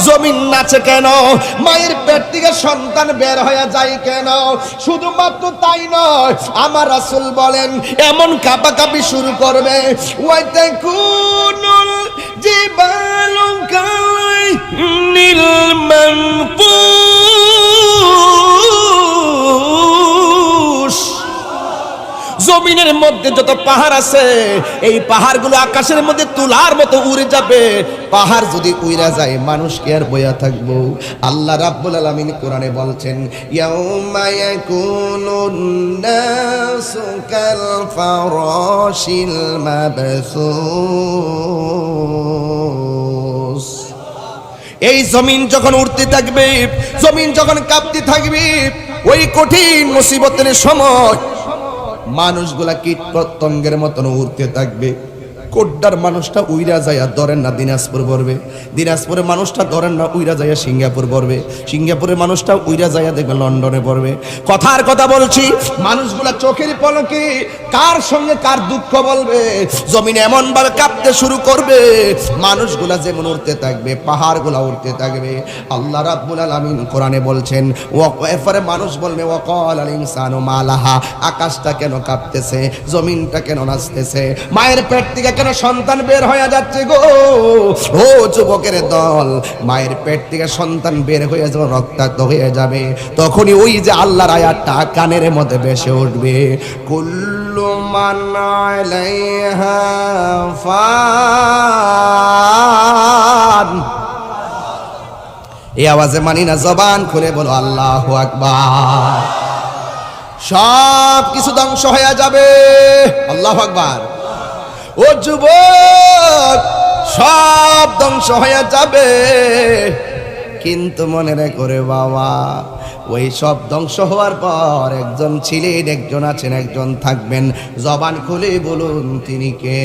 জমিন নাচে কেন, মায়ের পেট থেকে সন্তান বের হয়ে যায় কেন? শুধুমাত্র তাই নয়, আমার রাসূল বলেন এমন কাঁপাকাঁপি শুরু করবে, ওয়াতাকুনুল জিবালু কাইনিল মানফুস। জমিনের মধ্যে যত পাহাড় আছে, এই পাহাড়গুলো আকাশের মধ্যে তুলার মতো উড়ে যাবে। পাহাড় যদি উইরা যায়, মানুষ কি আর বইয়া থাকবো? আল্লাহ রাব্বুল আলামিন কোরআনে বলছেন, ইয়াউমা ইয়াকুনুন নাসু কাল ফারাশিল মাবসুস। এই জমিন যখন উঠতে থাকবে, জমিন যখন কাঁপতে থাকবে, ওই কঠিন মুসিবতের সময় মানুষগুলা কীট পতঙ্গের মতন উড়তে থাকবে। কোড্ডার মানুষটা উইরা যাইয়া ধরেন না দিনাজপুর পড়বে, দিনাজপুরের মানুষটা ধরেন না উইরা যাইয়া সিঙ্গাপুর পড়বে, সিঙ্গাপুরের মানুষটা উইরা যাইয়া দেখবে লন্ডনে পড়বে। কথার কথা বলছি, মানুষগুলা চোখের পলকে কার সঙ্গে কার দুঃখ বলবে। জমিন এমন ভাবে কাঁপতে শুরু করবে, মানুষগুলা যেমন উঠতে থাকবে, পাহাড়গুলা উঠতে থাকবে। আল্লাহ রাব্বুল আলামিন কোরআনে বলছেন, এরপরে মানুষ বলবে ওয়াকাল আল ইনসানু মালাহা, আকাশটা কেন কাঁপতেছে, জমিনটা কেন নাচতেছে, মায়ের পেট থেকে কেন সন্তান বের হয়ে যাচ্ছে গো? ও যুবকের দল, মায়ের পেট থেকে সন্তান বের হয়ে যখন রক্তাক্ত হয়ে যাবে, তখনই ওই যে আল্লাহর আয়াতটা কানের মধ্যে ভেসে উঠবে, কুল্লু মান আলাইহা ফান। এই আওয়াজে মানি না, জবান খুলে বলো আল্লাহু আকবার। সব কিছু ধ্বংস হয়ে যাবে, আল্লাহু আকবার। ও যুবক, সব ধ্বংস হয়ে যাবে, কিন্তু মনে রেখো রে বাবা, ওই সব ধ্বংস হওয়ার পর একজন ছিলেন, একজন আছেন, একজন থাকবেন। জবান খুলে বলুন তিনি কে?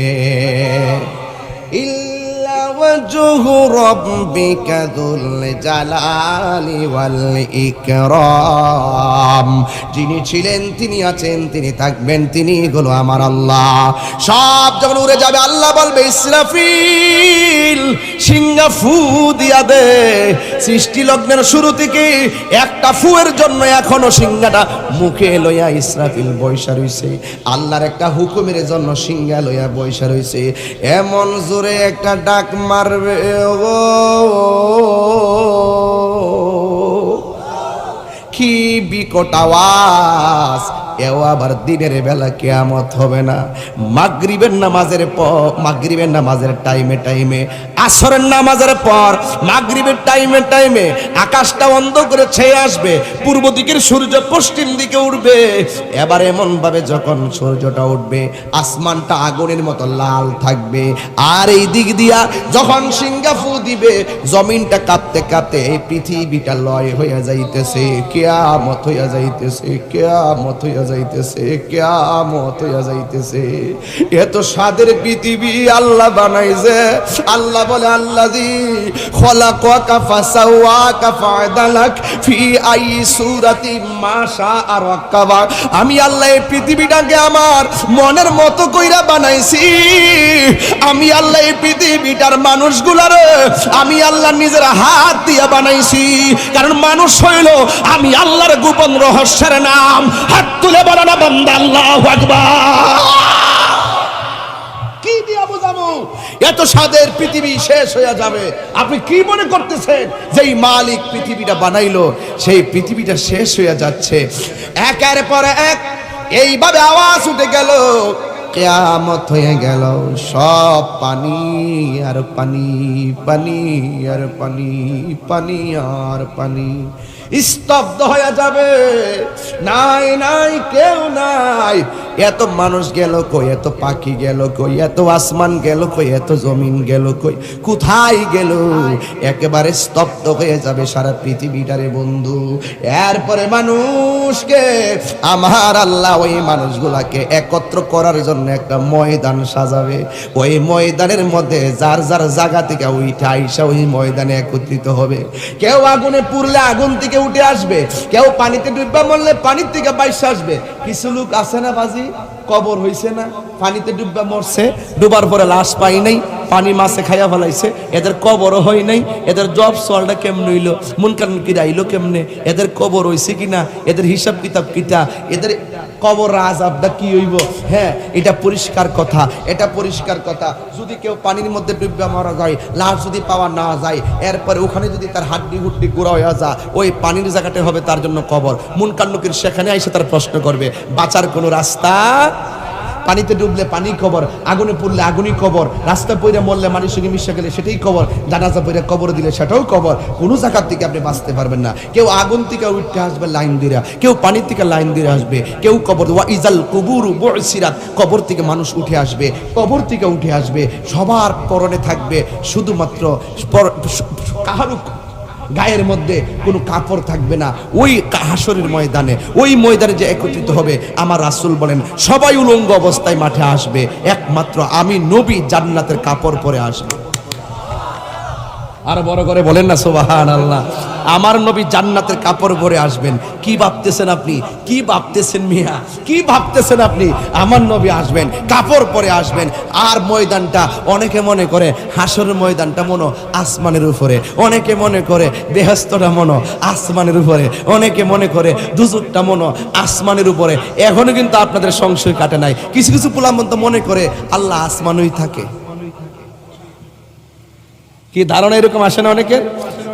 ইল্লা ওয়াজহু রাব্বিকা যুল জালালি ওয়াল ইকরাম। যিনি ছিলেন, তিনি আছেন, তিনি থাকবেন, তিনি হলো আমার আল্লাহ। সব যখন উড়ে যাবে, আল্লাহ বলবে ইসরাফিল সিংহা ফু দিয়া দে। সৃষ্টি লগ্নের শুরু থেকে একটা ফুয়ের জন্য এখনো সিংহাটা মুখে লইয়া ইসরাফিল বৈশা রইছে। আল্লাহর একটা হুকুমের জন্য সিংহা লইয়া বৈশা রইছে। এমন জোরে একটা ডাক মারবে ও, কি বিকট আওয়াজ! এও আবার দিনের বেলা কিয়ামত হবে না, মাগরিবের নামাজের পর, মাগরিবের নামাজের টাইমে টাইমে, আসরের নামাজের পর, মাগরিবের টাইমে টাইমে আকাশটা অন্ধ করে ছেয়ে আসবে, পূর্ব দিকের সূর্য পশ্চিম দিকে উঠবে। এবার এমন ভাবে যখন সূর্যটা উঠবে, আসমানটা আগুনের মতো লাল থাকবে, আর এই দিক দিয়া যখন সিংহা ফু দিবে, জমিনটা কাঁপতে কাঁপতে এই পৃথিবীটা লয় হইয়া যাইতেছে, কিয়ামত হইয়া যাইতেছে, কিয়ামত হইয়া যাইতেছে, কিয়ামত হইয়া যাইতেছে। এত স্বাদের পৃথিবী আল্লাহ বানাইছে। আল্লাহ বলে, আল্লাযী খলাকাকা ফাসাওয়াকা ফাআদালাক ফি আই সূরাতিন মা শাআ রাক্কাবা। আমি আল্লাহ এই পৃথিবীটাকে আমার মনের মতো কইরা বানাইছি। আমি আল্লাহ এই পৃথিবীটার মানুষগুলারে আমি আল্লাহ নিজের হাত দিয়া বানাইছি। কারণ মানুষ হইল আমি আল্লাহর গোপন রহস্যের নাম। হাত তুলে বলো না বান্দা আল্লাহু আকবার। কি দিয়া বুঝাবো? এত স্বাদের পৃথিবী শেষ হয়ে যাবে। আপনি কি মনে করতেছেন যে এই মালিক পৃথিবীটা বানাইলো, সেই পৃথিবীটা শেষ হয়ে যাচ্ছে? একের পর এক এইভাবে আওয়াজ উঠে গেল, কিয়ামত হয়ে গেল, সব পানি আর পানি, পানি আর পানি, পানি আর পানি, স্তব্ধ হয়ে যাবে। নাই নাই, কেউ নাই। এত মানুষ গেল কই, এত পাখি গেল কই, এত আসমান গেল কই, এত জমিন গেল কই, কোথায় গেল? একেবারে স্তব্ধ হয়ে যাবে সারা পৃথিবীটারে বন্ধু। এরপরে মানুষকে আমার আল্লাহ ওই মানুষগুলাকে একত্র করার জন্য একটা ময়দান সাজাবে। ওই ময়দানের মধ্যে যার যার জায়গা থেকে উঠে আইসা ওই ময়দানে একত্রিত হবে। কেউ আগুনে পুড়লে আগুন থেকে উঠে আসবে, কেউ পানিতে ডুববা মরলে পানির থেকে বাইসে আসবে। কিছু লোক আছে না বাজি, কবর হইছে না, পানিতে ডুববা মরছে, ডুবার পরে লাশ পাই নাই, পানি মাছে খাইয়া ফেলাইছে, এদের কবরও হয় নাই, এদের জব সলটা কেমন হইলো, মুনকার নাকির আইলো কেমনে, এদের কবর হইছে কিনা, এদের হিসাব কিতাব কিটা, এদের কবর আযাবটা কি হইব। হ্যাঁ, এটা পরিষ্কার কথা, এটা পরিষ্কার কথা। যদি কেউ পানির মধ্যে ডুববে মারা যায়, লাশ যদি পাওয়া না যায়, এরপরে ওখানে যদি তার হাড্ডি হুড্ডি গুঁড়া হয়ে যায়, ওই পানির জায়গাটা হবে তার জন্য কবর। মুনকার নাকির সেখানে এসে তার প্রশ্ন করবে, বাঁচার কোনো রাস্তা? পানিতে ডুবলে পানি কবর, আগুনে পড়লে আগুনই কবর, রাস্তা পইরা মরলে মানুষের সঙ্গে মিশে গেলে সেটাই কবর, জানাজা পইরা কবর দিলে সেটাও কবর। কোনো জায়গার থেকে আপনি বাঁচতে পারবেন না। কেউ আগুন থেকে উঠতে আসবে লাইন দিয়ে, কেউ পানি থেকে লাইন দিয়ে আসবে, কেউ কবর। ওয়া ইজাল কুবুরু বুইসিরাত, কবর থেকে মানুষ উঠে আসবে, কবর থেকে উঠে আসবে। সবার পরনে থাকবে শুধুমাত্র কাহারু গায়ের মধ্যে কোনো কাপড় থাকবে না। ওই হাসরের ময়দানে, ওই ময়দানে যে একত্রিত হবে, আমার রাসূল বলেন সবাই উলঙ্গ অবস্থায় মাঠে আসবে, একমাত্র আমি নবী জান্নাতের কাপড় পরে আসবে। আর বড় করে বলেন না সুবহানাল্লাহ। আমার নবী জান্নাতের কাপড় পরে আসবেন। কি ভাবতেছেন আপনি? কি ভাবতেছেন মিয়া? কি ভাবতেছেন আপনি? আমার নবী আসবেন, কাপড় পরে আসবেন। আর ময়দানটা অনেকে মনে করে হাসরের ময়দানটা মনো আসমানের উপরে, অনেকে মনে করে বেহেশতটা মনো আসমানের উপরে, অনেকে মনে করে দুজকটা মনো আসমানের উপরে। এখনো কিন্তু আপনাদের সংশয় কাটে নাই। কিছু কিছু পোলামন্ত মনে করে আল্লাহ আসমানেই থাকে। কি ধারণা এরকম আসে না অনেকের?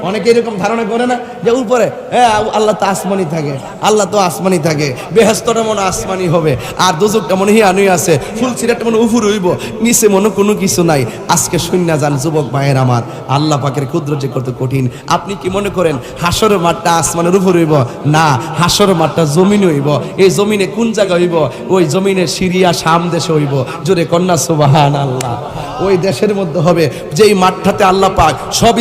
অনেকে এরকম ধারণা করে না যে উপরে হ্যাঁ আল্লাহ তো আসমানি থাকে, আল্লাহ তো আসমানি থাকে, বেহেশতটা মনে আসমানি হবে, আর দুজকটা মনে হিয়ানুই আছে, ফুলসিরাটা মনে উফুর হইব, নিচে মনে কোনো কিছু নাই। আজকে শূন্য যান যুবক ভাইয়ের আমার, আল্লাহ পাকের কুদরত কত কঠিন। আপনি কি মনে করেন হাসরের মাঠটা আসমানের উপর হইব? না, হাসরের মাঠটা জমিনে হইব। এই জমিনে কোন জায়গা হইব? ওই জমিনের সিরিয়া শাম দেশে হইব। জোরে কন্যা সুবহানাল্লাহ। ওই দেশের মধ্যে হবে যেই মাঠটাতে আল্লাহ পাক সব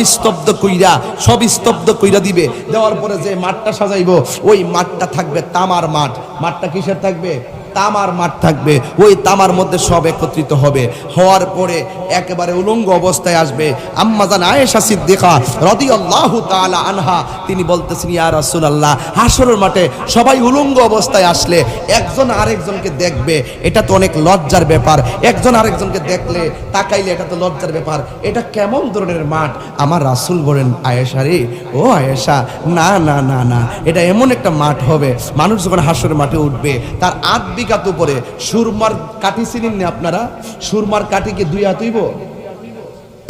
স্তব্ধ কইরা দিবে। দেওয়ার পরে যে মাঠটা সাজাইব, ওই মাঠটা থাকবে তামার মাঠ। মাঠটা কিসের থাকবে? তামার মাঠ থাকবে। ওই তামার মধ্যে সব একত্রিত হবে। হওয়ার পরে একেবারে উলঙ্গ অবস্থায় আসবে আম্মা জান আয়েশা সিদ্দিকা রাদিয়াল্লাহু তাআলা আনহা। তিনি বলতেছেন, ইয়া রাসূলুল্লাহ, হাসরের মাঠে সবাই উলঙ্গ অবস্থায় আসলে একজন আরেকজনকে দেখবে, এটা তো অনেক লজ্জার ব্যাপার। একজন আরেকজনকে দেখলে তাকাইলে এটা তো লজ্জার ব্যাপার। এটা কেমন ধরনের মাঠ? আমার রাসূল বলেন, আয়েশা রে, ও আয়েশা, না না না না, এটা এমন একটা মাঠ হবে, মানুষ যখন হাসরের মাঠে উঠবে তার বিঘাত উপরে সুরমার কাঠি চিনেন না আপনারা? সুরমার কাঠি কি 2 হাত হইব?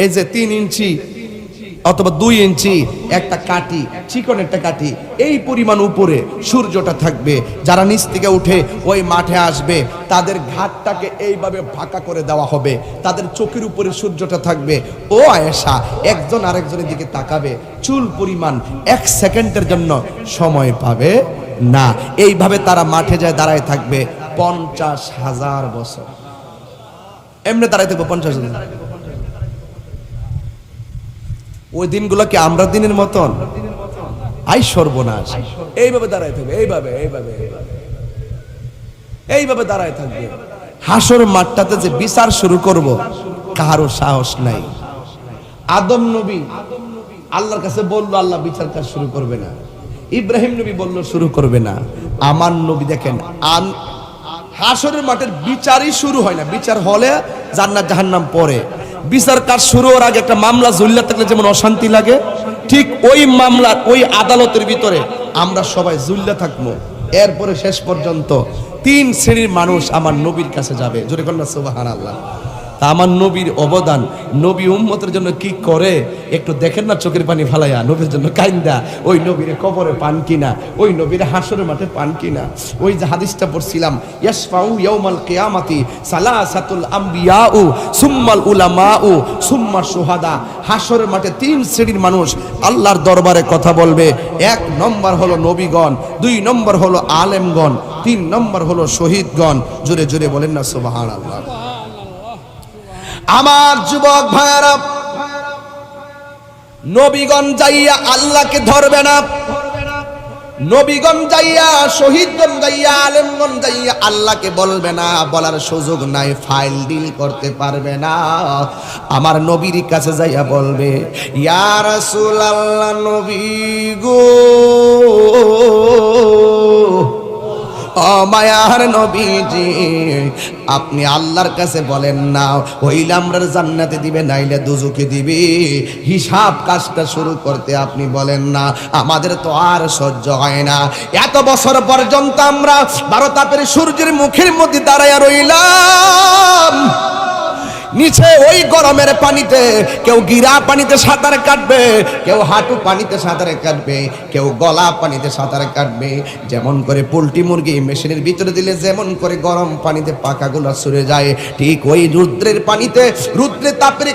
এই যে 3 ইঞ্চি অথবা 2 ইঞ্চি একটা কাঠি, চিকন একটা কাঠি, এই পরিমাণ উপরে সূর্যটা থাকবে। যারা নিচ থেকে উঠে ওই মাঠে আসবে তাদের ঘাটটাকে এইভাবে ফাঁকা করে দেওয়া হবে, তাদের চোখের উপরে সূর্যটা থাকবে। ও আয়েশা, একজন আরেকজনের দিকে তাকাবে, চুল পরিমাণ 1 সেকেন্ডের জন্য সময় পাবে না। এইভাবে তারা মাঠে যায় দাঁড়ায় থাকবে 50,000 বছর। এমনি দাঁড়ায় থাকবে 50,000। ওই দিনগুলো কি আমরা দিনের মতন? আই সর্বনাশ। এইভাবে দাঁড়ায় থাকবে, এইভাবে দাঁড়ায় থাকবে। হাসর মাঠটাতে যে বিচার শুরু করব, কারো সাহস নাই। আদম নবী আল্লাহর কাছে বলল, আল্লাহ বিচার কাজ শুরু করবে না। ইব্রাহিম নবী বলল শুরু করবে না। আমার নবী দেখেন, হাসরের মাঠের বিচারই শুরু হয় না। বিচার হলে জান্নাত জাহান্নাম পরে, বিচার কাজ শুরু হওয়ার আগে একটা মামলা ঝুল্লা থাকলে যেমন অশান্তি লাগে, ঠিক ওই মামলা ওই আদালতের ভিতরে আমরা সবাই ঝুল্লা থাকবো। এরপরে শেষ পর্যন্ত 3 শ্রেণীর মানুষ আমার নবীর কাছে যাবে। জোরে কন্যা সুবহানাল্লাহ। তা আমার নবীর অবদান, নবী উম্মতের জন্য কি করে একটু দেখেন না, চোখের পানি ফালাইয়া নবীর জন্য কাইন্দা। ওই নবীর কবরে পান কিনা, ওই নবীর হাসরের মাঠে পান কিনা। ওই যে হাদিসটা পড়ছিলাম, ইয়াশফাউ ইয়াউমাল কিয়ামাতি সালাসাতুল আমবিয়াউ সুম্মাল উলামাউ সুম্মা শুহাদা। হাসরের মাঠে 3 শ্রেণীর মানুষ আল্লাহর দরবারে কথা বলবে। 1 নম্বর হলো নবীগণ, 2 নম্বর হলো আলেমগণ, 3 নম্বর হলো শহীদগণ। জোরে জোরে বলেন না সুবহানাল্লাহ। আমার যুবক ভাইরা, নবীগণ যাইয়া আল্লাহকে ধরবে না, নবীগণ যাইয়া শহীদগণ যাইয়া আলেমগণ যাইয়া আল্লাহকে বলবে না, বলার সুযোগ নাই, ফাইল ডিল করতে পারবে না। আমার নবীর কাছে যাইয়া বলবে, ইয়া রাসূলুল্লাহ, নবী গো, ও মায়ার নবীজি, আপনি আল্লাহর কাছে বলেন না হইলে আমরার জান্নাতে দিবে নাইলে দুজকে দিবে, হিসাব কাজটা শুরু করতে আপনি বলেন না, আমাদের তো আর সহ্য হয় না। এত বছর পর্যন্ত আমরা 12 তাপের সূর্যের মুখের মধ্যে দাঁড়ায়া রইলাম, নিচে ওই গরমের পানিতে কেউ গিরা পানিতে সাঁতার কাটবে, কেউ হাঁটু পানিতে সাঁতার কাটবে, কেউ গলা পানিতে সাঁতার কাটবে। যেমন করে পোল্ট্রি মুরগি মেশিনের ভিতরে দিলে যেমন করে গরম পানিতে পাখাগুলো সরে যায়, ঠিক ওই রুদ্রের পানিতে, রুদ্রের তাপের